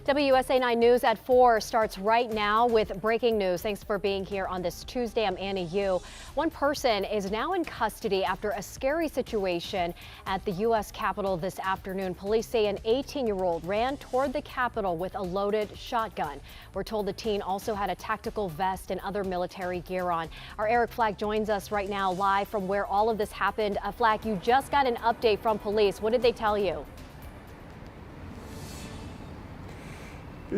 WUSA 9 News at 4 starts right now with breaking news. Thanks for being here on this Tuesday. I'm Annie Yu. One person is now in custody after a scary situation at the U.S. Capitol this afternoon. Police say an 18-year-old ran toward the Capitol with a loaded shotgun. We're told the teen also had a tactical vest and other military gear on. Our Eric Flack joins us right now live from where all of this happened. Flack, you just got an update from police. What did they tell you?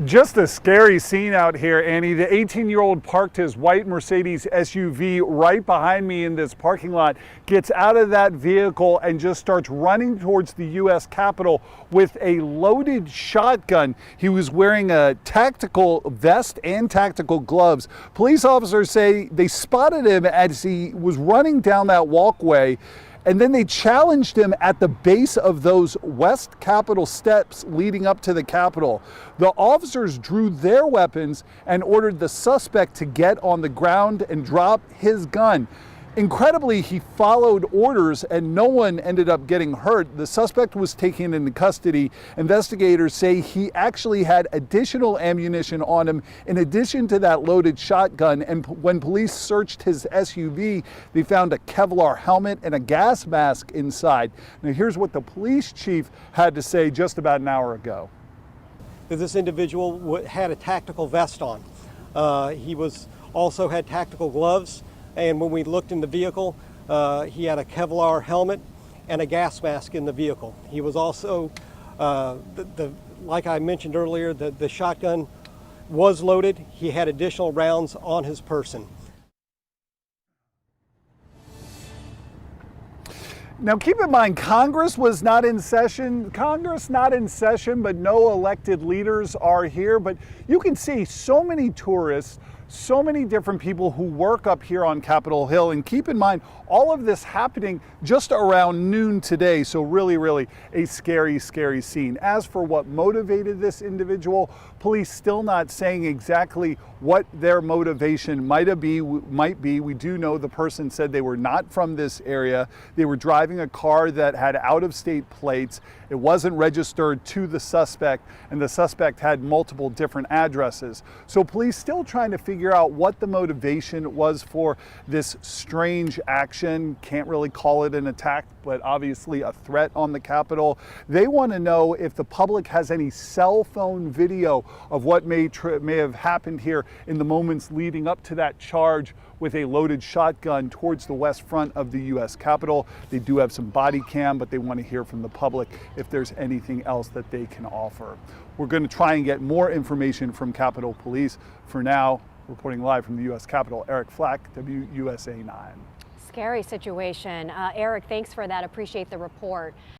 Just a scary scene out here, Annie. The 18-year-old parked his white Mercedes SUV right behind me in this parking lot, gets out of that vehicle and just starts running towards the U.S. Capitol with a loaded shotgun. He was wearing a tactical vest and tactical gloves. Police officers say they spotted him as he was running down that walkway, and then they challenged him at the base of those West Capitol steps leading up to the Capitol. The officers drew their weapons and ordered the suspect to get on the ground and drop his gun. Incredibly, he followed orders and no one ended up getting hurt. The suspect was taken into custody. Investigators say he actually had additional ammunition on him in addition to that loaded shotgun. And when police searched his SUV, they found a Kevlar helmet and a gas mask inside. Now, here's what the police chief had to say just about an hour ago. This individual had a tactical vest on. He also had tactical gloves. And when we looked in the vehicle, he had a Kevlar helmet and a gas mask in the vehicle. He was also, like I mentioned earlier, the shotgun was loaded. He had additional rounds on his person. Now, keep in mind, Congress was not in session. Congress not in session, but no elected leaders are here. But you can see so many tourists, so many different people who work up here on Capitol Hill. And keep in mind, all of this happening just around noon today. So really, really a scary, scary scene. As for what motivated this individual, police still not saying exactly what their motivation might be. We do know the person said they were not from this area. They were driving a car that had out-of-state plates. It wasn't registered to the suspect, and the suspect had multiple different addresses. So police still trying to figure out what the motivation was for this strange action. Can't really call it an attack, but obviously a threat on the Capitol. They want to know if the public has any cell phone video of what may have happened here in the moments leading up to that charge with a loaded shotgun towards the west front of the U.S. Capitol. They do have some body cam, but they want to hear from the public if there's anything else that they can offer. We're going to try and get more information from Capitol Police. For now, reporting live from the U.S. Capitol, Eric Flack, WUSA 9. Scary situation. Eric, thanks for that. Appreciate the report.